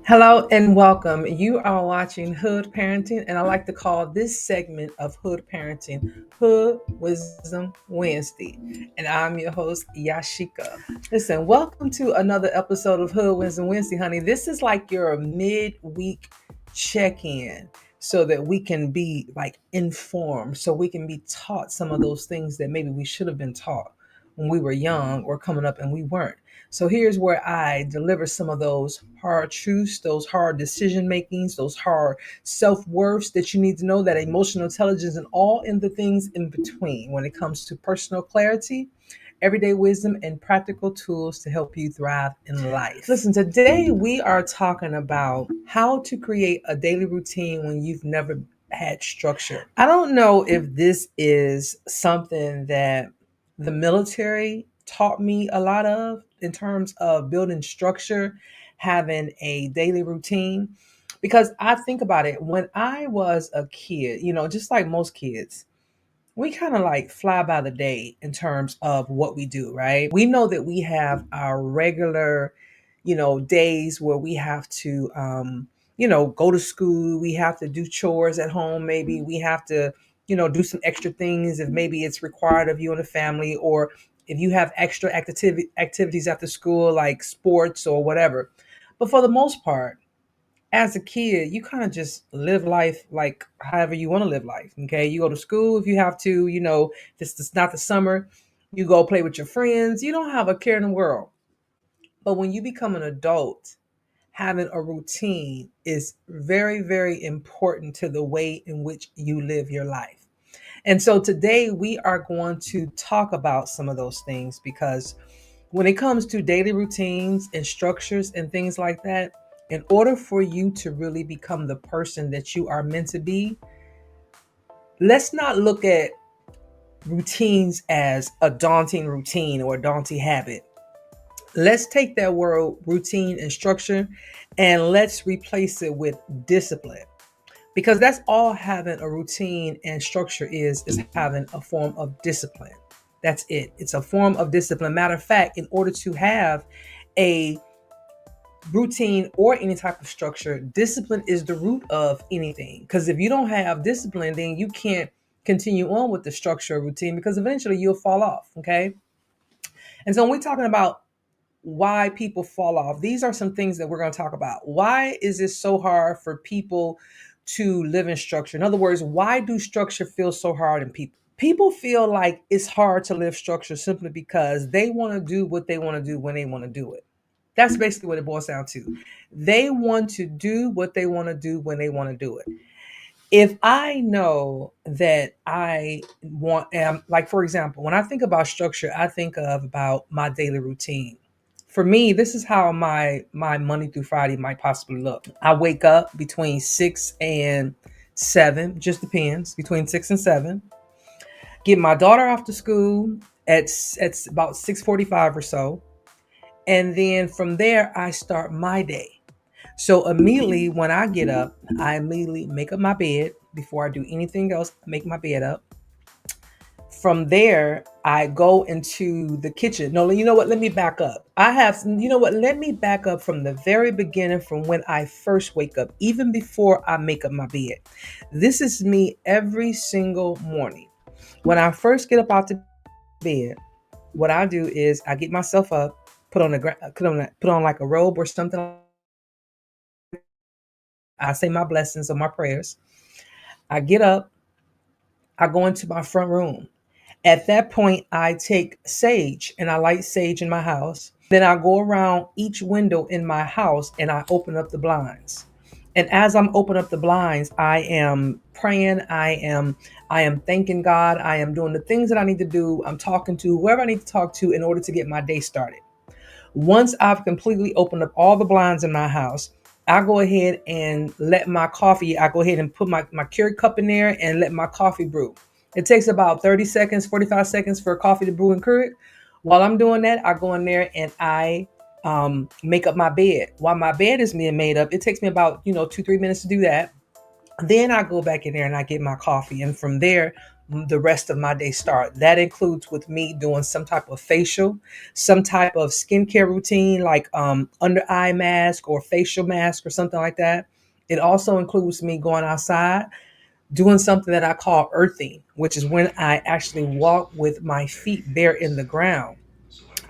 Hello and welcome. You are watching Hood Parenting, and I like to call this segment of Hood Parenting Hood Wisdom Wednesday. And I'm your host, Yashika. Listen, welcome to another episode of Hood Wisdom Wednesday, honey. This is like your midweek check in so that we can be like informed, so we can be taught some of those things that maybe we should have been taught when we were young or coming up and we weren't. So here's where I deliver some of those hard truths, those hard decision makings, those hard self-worths that you need to know, that emotional intelligence and all in the things in between when it comes to personal clarity, everyday wisdom, and practical tools to help you thrive in life. Listen, today we are talking about how to create a daily routine when you've never had structure. I don't know if this is something that the military taught me a lot of in terms of building structure, having a daily routine. Because I think about it, when I was a kid, just like most kids, we kind of like fly by the day in terms of what we do, right? We know that we have our regular, days where we have to, go to school. We have to do chores at home. Maybe we have to, do some extra things if maybe it's required of you and the family, or if you have extra activities after school, like sports or whatever. But for the most part, as a kid, you kind of just live life like however you want to live life. Okay. You go to school if you have to, if it's not the summer, you go play with your friends. You don't have a care in the world. But when you become an adult, having a routine is very, very important to the way in which you live your life. And so today we are going to talk about some of those things because when it comes to daily routines and structures and things like that, in order for you to really become the person that you are meant to be, let's not look at routines as a daunting routine or a daunting habit. Let's take that word routine and structure and let's replace it with discipline. Because that's all having a routine and structure is having a form of discipline. That's it. It's a form of discipline. Matter of fact, in order to have a routine or any type of structure, discipline is the root of anything. Because if you don't have discipline, then you can't continue on with the structure or routine because eventually you'll fall off. Okay. And so when we're talking about why people fall off, these are some things that we're going to talk about. Why is it so hard for people to live in structure? In other words, why do structure feel so hard in people? People feel like it's hard to live structure simply because they want to do what they want to do when they want to do it. That's basically what it boils down to. They want to do what they want to do when they want to do it. If I know that I want, like for example, when I think about structure, I think of about my daily routine. For me, this is how my Monday through Friday might possibly look. I wake up between 6 and 7, just depends, between 6 and 7. Get my daughter off to school at about 6:45 or so. And then from there, I start my day. So immediately when I get up, I immediately make up my bed before I do anything else. I make my bed up. From there, I go into the kitchen. No, you know what? Let me back up. Let me back up from the very beginning, from when I first wake up, even before I make up my bed. This is me every single morning. When I first get up out the bed, what I do is I get myself up, put on like a robe or something. I say my blessings or my prayers. I get up, I go into my front room. At that point, I take sage and I light sage in my house. Then I go around each window in my house and I open up the blinds. And as I'm opening up the blinds, I am praying. I am thanking God. I am doing the things that I need to do. I'm talking to whoever I need to talk to in order to get my day started. Once I've completely opened up all the blinds in my house, I go ahead and I go ahead and put my Keurig cup in there and let my coffee brew. It takes about 30 seconds, 45 seconds for coffee to brew and Keurig. While I'm doing that, I go in there and I make up my bed. While my bed is being made up, it takes me about, 2, 3 minutes to do that. Then I go back in there and I get my coffee. And from there, the rest of my day start. That includes with me doing some type of facial, some type of skincare routine, like under eye mask or facial mask or something like that. It also includes me going outside, doing something that I call earthing, which is when I actually walk with my feet bare in the ground.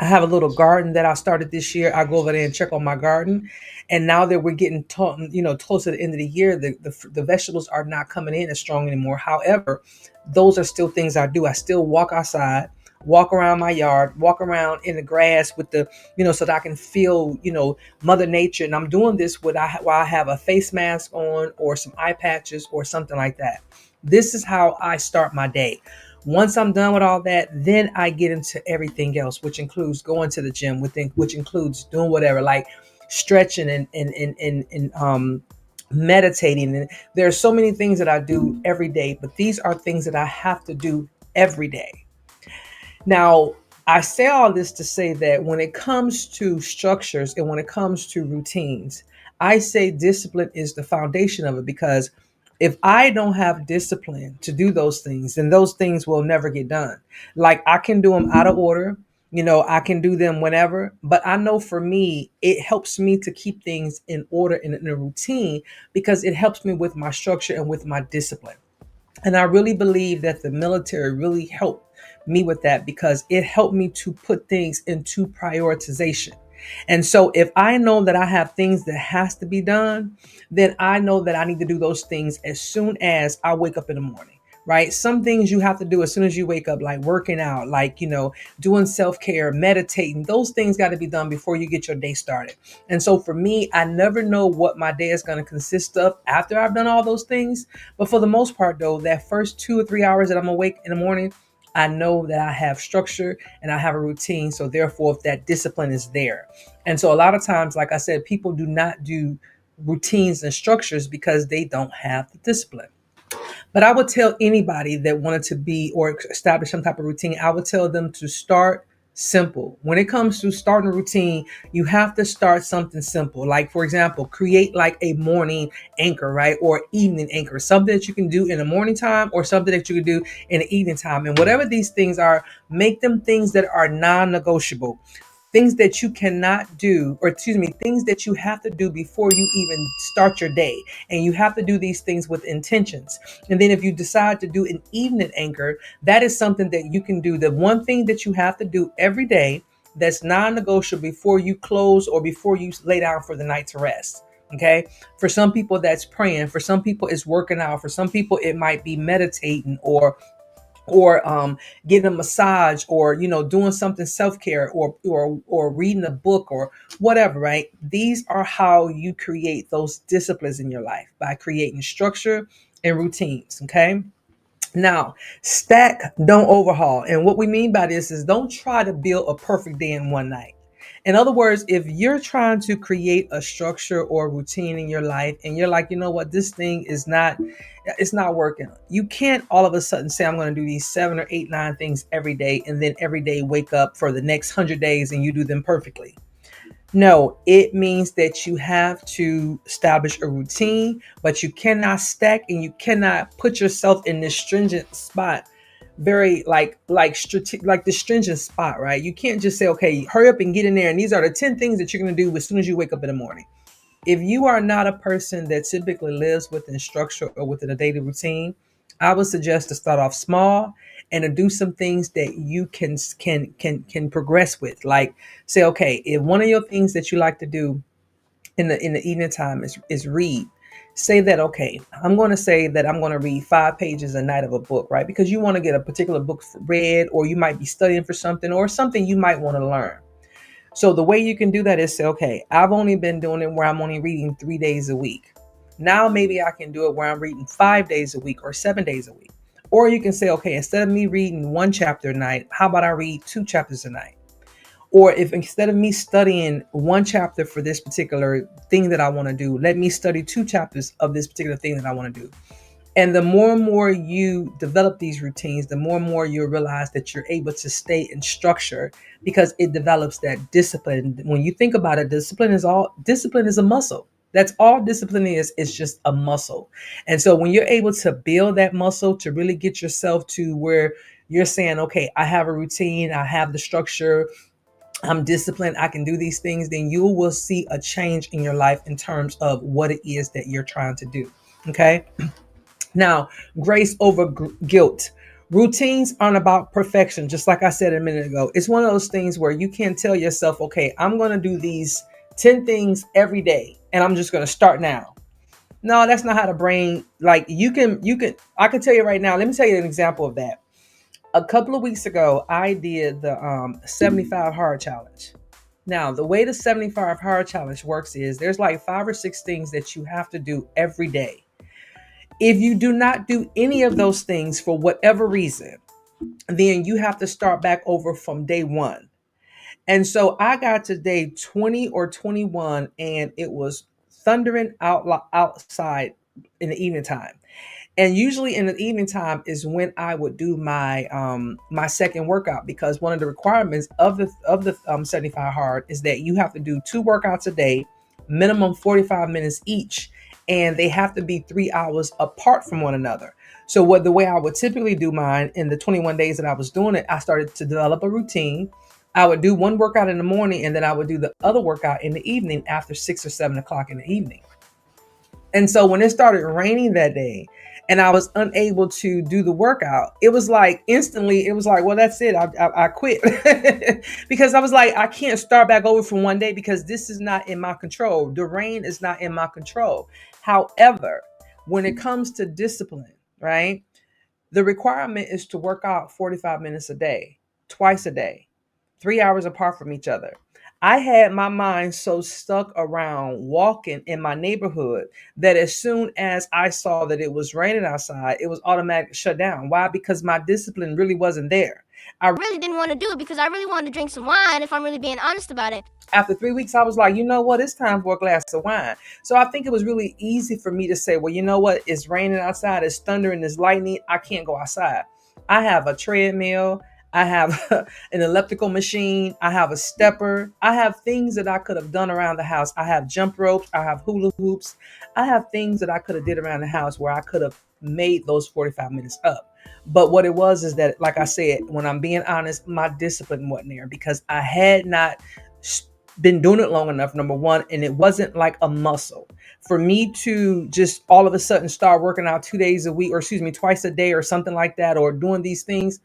I have a little garden that I started this year. I go over there and check on my garden. And now that we're getting close to the end of the year, the vegetables are not coming in as strong anymore. However, those are still things I do. I still walk outside, walk around my yard, walk around in the grass with so that I can feel, Mother Nature. And I'm doing this while I have a face mask on or some eye patches or something like that. This is how I start my day. Once I'm done with all that, then I get into everything else, which includes going to the gym, which includes doing whatever, like stretching and meditating. And there are so many things that I do every day, but these are things that I have to do every day. Now, I say all this to say that when it comes to structures and when it comes to routines, I say discipline is the foundation of it, because if I don't have discipline to do those things, then those things will never get done. Like, I can do them out of order, I can do them whenever, but I know for me, it helps me to keep things in order and in a routine, because it helps me with my structure and with my discipline. And I really believe that the military really helped me with that, because it helped me to put things into prioritization. And so if I know that I have things that has to be done, then I know that I need to do those things as soon as I wake up in the morning. Right? Some things you have to do as soon as you wake up, like working out, like, doing self-care, meditating. Those things got to be done before you get your day started. And so for me, I never know what my day is going to consist of after I've done all those things. But for the most part, though, that first 2 or 3 hours that I'm awake in the morning, I know that I have structure and I have a routine. So therefore, if that discipline is there. And so a lot of times, like I said, people do not do routines and structures because they don't have the discipline. But I would tell anybody that wanted to be or establish some type of routine, I would tell them to start simple. When it comes to starting a routine, you have to start something simple. Like, for example, create like a morning anchor, right? Or evening anchor, something that you can do in the morning time or something that you can do in the evening time. And whatever these things are, make them things that are non-negotiable. Things that you cannot do, or excuse me, things that you have to do before you even start your day. And you have to do these things with intentions. And then if you decide to do an evening anchor, that is something that you can do. The one thing that you have to do every day that's non-negotiable before you close or before you lay down for the night to rest. Okay. For some people, that's praying. For some people, it's working out. For some people, it might be meditating or getting a massage, or doing something self-care, or reading a book or whatever. Right? These are how you create those disciplines in your life, by creating structure and routines. Okay. Now, stack, don't overhaul. And what we mean by this is, don't try to build a perfect day in one night. In other words, if you're trying to create a structure or routine in your life and you're like, you know what, this thing is not, it's not working. You can't all of a sudden say, I'm going to do these 7 or 8, 9 things every day, and then every day wake up for the next 100 days and you do them perfectly. No, it means that you have to establish a routine, but you cannot stack and you cannot put yourself in this stringent spot. Very like the stringent spot, right? You can't just say, okay, hurry up and get in there. And these are the 10 things that you're going to do as soon as you wake up in the morning. If you are not a person that typically lives within structure or within a daily routine, I would suggest to start off small and to do some things that you can progress with. Like, say, okay, if one of your things that you like to do in the evening time is read, say that, okay, I'm going to say that I'm going to read 5 pages a night of a book, right? Because you want to get a particular book read, or you might be studying for something, or something you might want to learn. So the way you can do that is say, okay, I've only been doing it where I'm only reading 3 days a week. Now maybe I can do it where I'm reading 5 days a week or 7 days a week. Or you can say, okay, instead of me reading one chapter a night, how about I read 2 chapters a night? Or if instead of me studying one chapter for this particular thing that I want to do, let me study 2 chapters of this particular thing that I want to do. And the more and more you develop these routines, the more and more you'll realize that you're able to stay in structure, because it develops that discipline. When you think about it, discipline is a muscle. That's all discipline is. It's just a muscle. And so when you're able to build that muscle to really get yourself to where you're saying, okay, I have a routine, I have the structure, I'm disciplined, I can do these things, then you will see a change in your life in terms of what it is that you're trying to do. Okay. Now, grace over guilt. Routines aren't about perfection, just like I said a minute ago. It's one of those things where you can tell yourself, okay, I'm going to do these 10 things every day, and I'm just going to start now. No, that's not how the brain, like I can tell you right now, let me tell you an example of that. A couple of weeks ago, I did the 75 hard challenge. Now, the way the 75 hard challenge works is there's like 5 or 6 things that you have to do every day. If you do not do any of those things for whatever reason, then you have to start back over from day one. And so I got to day 20 or 21, and it was thundering outside in the evening time. And usually in the evening time is when I would do my second workout, because one of the requirements of the 75 hard is that you have to do 2 workouts a day, minimum 45 minutes each, and they have to be 3 hours apart from one another. So what the way I would typically do mine in the 21 days that I was doing it, I started to develop a routine. I would do one workout in the morning, and then I would do the other workout in the evening after 6 or 7 o'clock in the evening. And so when it started raining that day and I was unable to do the workout, it was like instantly, it was like, well, that's it. I quit because I was like, I can't start back over from one day because this is not in my control. The rain is not in my control. However, when it comes to discipline, right? The requirement is to work out 45 minutes a day, twice a day, 3 hours apart from each other. I had my mind so stuck around walking in my neighborhood that as soon as I saw that it was raining outside, it was automatic shut down. Why? Because my discipline really wasn't there. I really didn't want to do it because I really wanted to drink some wine, if I'm really being honest about it. After 3 weeks, I was like, you know what? It's time for a glass of wine. So I think it was really easy for me to say, well, you know what? It's raining outside. It's thundering. It's lightning. I can't go outside. I have a treadmill. I have an elliptical machine. I have a stepper. I have things that I could have done around the house. I have jump ropes. I have hula hoops. I have things that I could have did around the house where I could have made those 45 minutes up. But what it was is that, like I said, when I'm being honest, my discipline wasn't there because I had not been doing it long enough, number one, and it wasn't like a muscle. For me to just all of a sudden start working out 2 days a week, or excuse me, twice a day or something like that, or doing these things,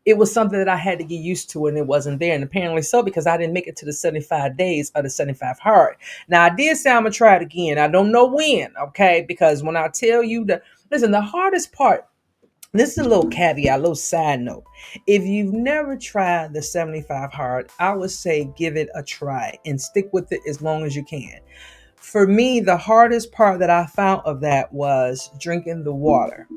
it was something that I had to get used to, and it wasn't there. And apparently so, because I didn't make it to the 75 days of the 75 hard. Now, I did say I'm going to try it again. I don't know when, okay? Because when I tell you listen, the hardest part, this is a little caveat, a little side note. If you've never tried the 75 hard, I would say give it a try and stick with it as long as you can. For me, the hardest part that I found of that was drinking the water.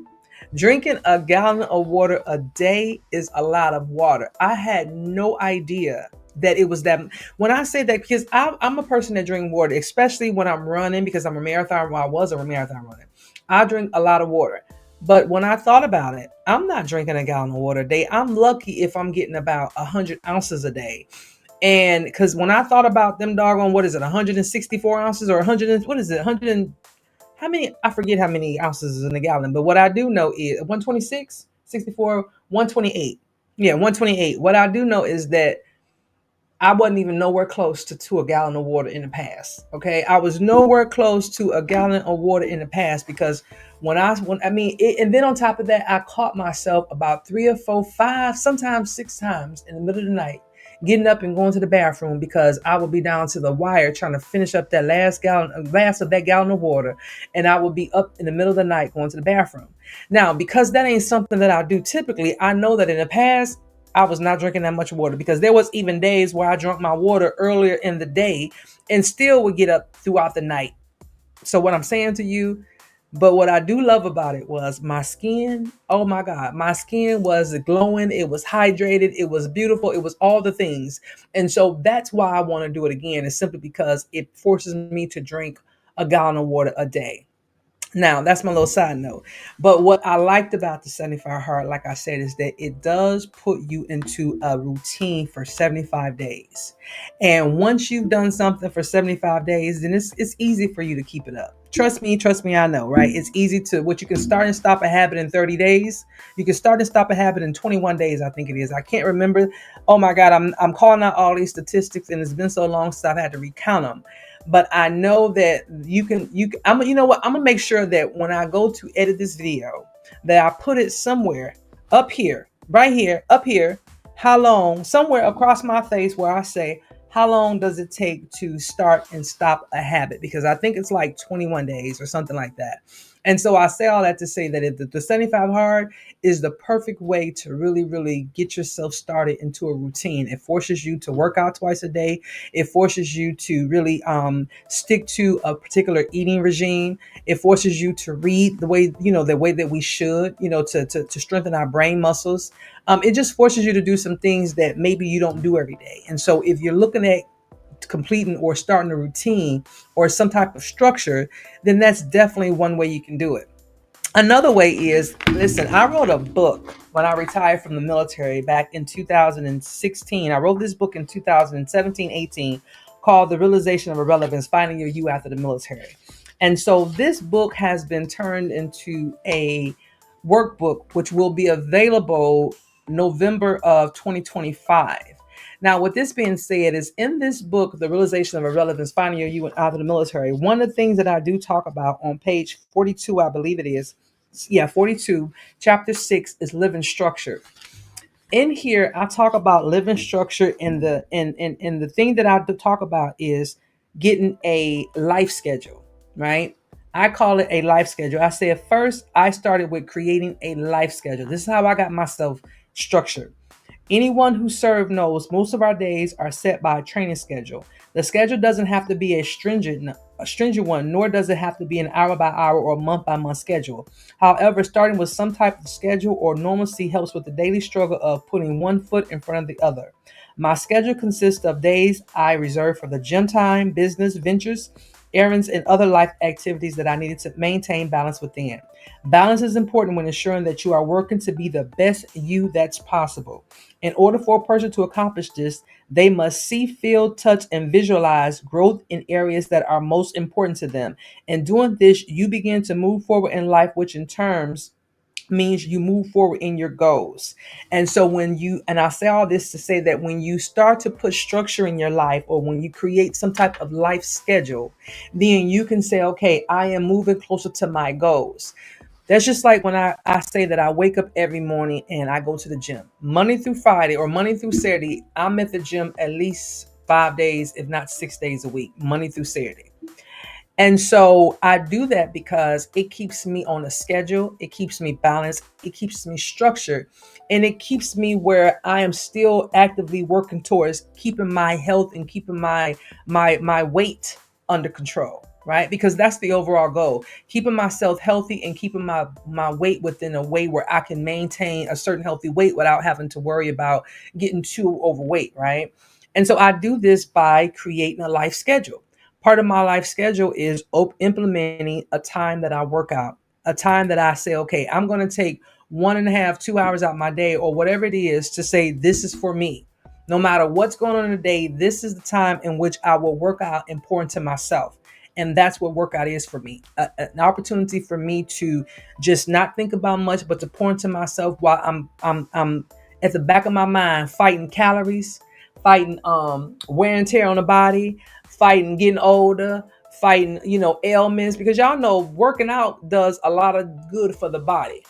Drinking a gallon of water a day is a lot of water. I had no idea that it was that. When I say that, because I'm a person that drinks water, especially when I'm running, because I'm a marathon. Well, I was a marathon runner. I drink a lot of water. But when I thought about it, I'm not drinking a gallon of water a day. I'm lucky if I'm getting about 100 ounces a day. And because when I thought about them doggone, what is it, 164 ounces or 100, what is it, 100, how many, I forget how many ounces is in a gallon, but what I do know is 126, 64, 128. Yeah, 128. What I do know is that I wasn't even nowhere close to a gallon of water in the past. Okay. I was nowhere close to a gallon of water in the past because and then on top of that, I caught myself about 3 or 4, 5, sometimes 6 times in the middle of the night, getting up and going to the bathroom because I would be down to the wire trying to finish up that last of that gallon of water. And I would be up in the middle of the night going to the bathroom. Now, because that ain't something that I do typically, I know that in the past, I was not drinking that much water because there was even days where I drank my water earlier in the day and still would get up throughout the night. So what I'm saying to you, but what I do love about it was my skin. Oh my God, my skin was glowing. It was hydrated. It was beautiful. It was all the things. And so that's why I want to do it again. It's simply because it forces me to drink a gallon of water a day. Now, that's my little side note. But what I liked about the 75 hard, like I said, is that it does put you into a routine for 75 days. And once you've done something for 75 days, then it's easy for you to keep it up. Trust me, I know, right? It's easy to what you can start and stop a habit in 30 days. You can start and stop a habit in 21 days, I think it is. I can't remember. Oh my God, I'm calling out all these statistics, and it's been so long since I've had to recount them, but I know that you know what, I'm gonna make sure that when I go to edit this video that I put it somewhere up here, right here, up here, how long, somewhere across my face where I say how long does it take to start and stop a habit, because I think it's like 21 days or something like that. And so I say all that to say that the 75 hard is the perfect way to really get yourself started into a routine. It forces you to work out twice a day. It forces you to really stick to a particular eating regime. It forces you to read the way that we should, to strengthen our brain muscles. It just forces you to do some things that maybe you don't do every day. And so if you're looking at completing or starting a routine or some type of structure, then that's definitely one way you can do it. Another way is, listen, I wrote a book when I retired from the military back in 2016. I wrote this book in 2017, 18, called The Realization of Irrelevance, Finding Your You After the Military. And so this book has been turned into a workbook, which will be available November of 2025. Now, with this being said, is in this book, The Realization of Irrelevance, Finding Your You After the Military, one of the things that I do talk about on page 42, I believe it is, 42, chapter 6 is living structure. In here, I talk about living structure, and the thing that I do talk about is getting a life schedule, right? I call it a life schedule. I say at first I started with creating a life schedule. This is how I got myself structured. Anyone who served knows most of our days are set by a training schedule. The schedule doesn't have to be a stringent one, nor does it have to be an hour by hour or month by month schedule. However, starting with some type of schedule or normalcy helps with the daily struggle of putting one foot in front of the other. My schedule consists of days I reserve for the gym time, business ventures, errands, and other life activities that I needed to maintain balance within. Balance is important when ensuring that you are working to be the best you that's possible. In order for a person to accomplish this, they must see, feel, touch, and visualize growth in areas that are most important to them. In doing this, you begin to move forward in life, which in terms means you move forward in your goals. And so and I say all this to say that when you start to put structure in your life, or when you create some type of life schedule, then you can say, okay, I am moving closer to my goals. That's just like when I say that I wake up every morning and I go to the gym. Monday through Friday or Monday through Saturday, I'm at the gym at least 5 days, if not 6 days a week, Monday through Saturday. And so I do that because it keeps me on a schedule, it keeps me balanced, it keeps me structured, and it keeps me where I am still actively working towards keeping my health and keeping my weight under control, right? Because that's the overall goal. Keeping myself healthy and keeping my weight within a way where I can maintain a certain healthy weight without having to worry about getting too overweight, right? And so I do this by creating a life schedule. Part of my life schedule is implementing a time that I work out, a time that I say, okay, I'm going to take 1.5, 2 hours out my day or whatever it is to say, this is for me. No matter what's going on in the day, this is the time in which I will work out and pour into myself. And that's what workout is for me. An opportunity for me to just not think about much, but to pour into myself while I'm at the back of my mind fighting calories, fighting wear and tear on the body, fighting getting older, fighting, ailments, because y'all know working out does a lot of good for the body.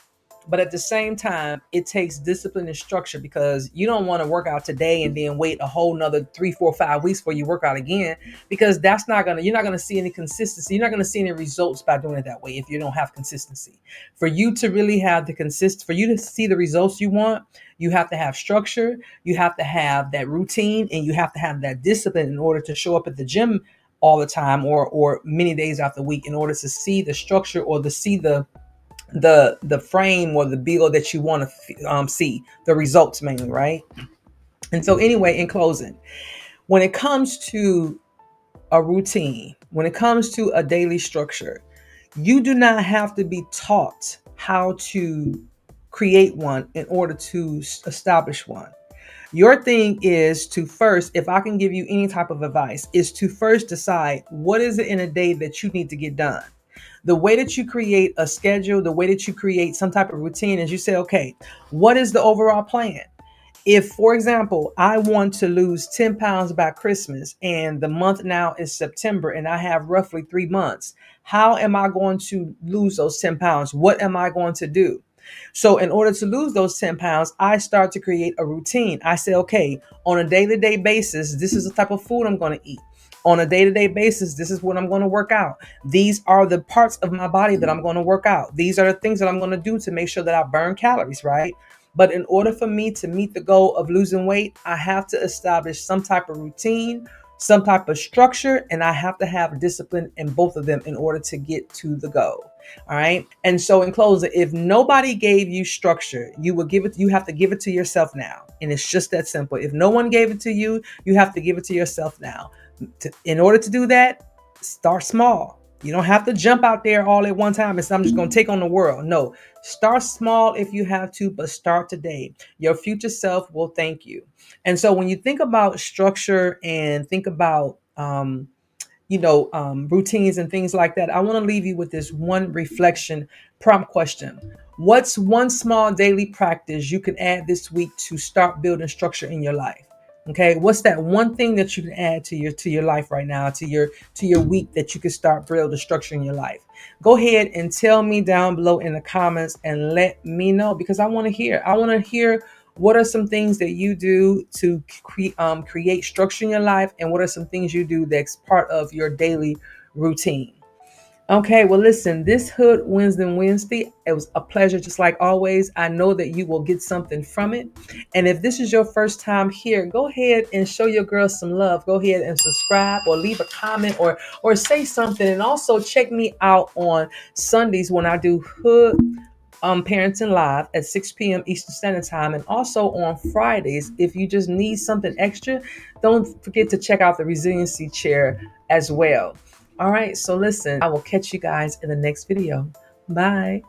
But at the same time, it takes discipline and structure, because you don't want to work out today and then wait a whole nother 3, 4, 5 weeks before you work out again, because you're not gonna see any consistency. You're not gonna see any results by doing it that way if you don't have consistency. For you to really have for you to see the results you want, you have to have structure, you have to have that routine, and you have to have that discipline in order to show up at the gym all the time, or many days out the week, in order to see the structure or to see the frame or the build that you want to see the results mainly, right? And so anyway, in closing, when it comes to a routine, when it comes to a daily structure, You do not have to be taught how to create one in order to establish one. Your thing is to first, if I can give you any type of advice, is to first decide what is it in a day that you need to get done. The way that you create a schedule, the way that you create some type of routine is you say, okay, what is the overall plan? If, for example, I want to lose 10 pounds by Christmas and the month now is September and I have roughly 3 months, how am I going to lose those 10 pounds? What am I going to do? So, in order to lose those 10 pounds, I start to create a routine. I say, okay, on a day to day basis, this is the type of food I'm going to eat. On a day to day basis, this is what I'm going to work out. These are the parts of my body that I'm going to work out. These are the things that I'm going to do to make sure that I burn calories, right? But in order for me to meet the goal of losing weight, I have to establish some type of routine, some type of structure, and I have to have discipline in both of them in order to get to the goal. All right. And so in closing, if nobody gave you structure, you have to give it to yourself now. And it's just that simple. If no one gave it to you, you have to give it to yourself now. In order to do that, start small. You don't have to jump out there all at one time and say, I'm just going to take on the world. No, start small if you have to, but start today. Your future self will thank you. And so when you think about structure and think about, routines and things like that, I want to leave you with this one reflection prompt question. What's one small daily practice you can add this week to start building structure in your life? Okay, what's that one thing that you can add to your life right now, to your week that you can start building structure in your life? Go ahead and tell me down below in the comments and let me know, because I want to hear. I want to hear what are some things that you do to create structure in your life, and what are some things you do that's part of your daily routine. Okay, well, listen, this Hood Wednesday, it was a pleasure, just like always. I know that you will get something from it. And if this is your first time here, go ahead and show your girl some love. Go ahead and subscribe or leave a comment or say something. And also check me out on Sundays when I do Hood Parenting Live at 6 p.m. Eastern Standard Time. And also on Fridays, if you just need something extra, don't forget to check out the Resiliency Chair as well. All right, so listen, I will catch you guys in the next video. Bye.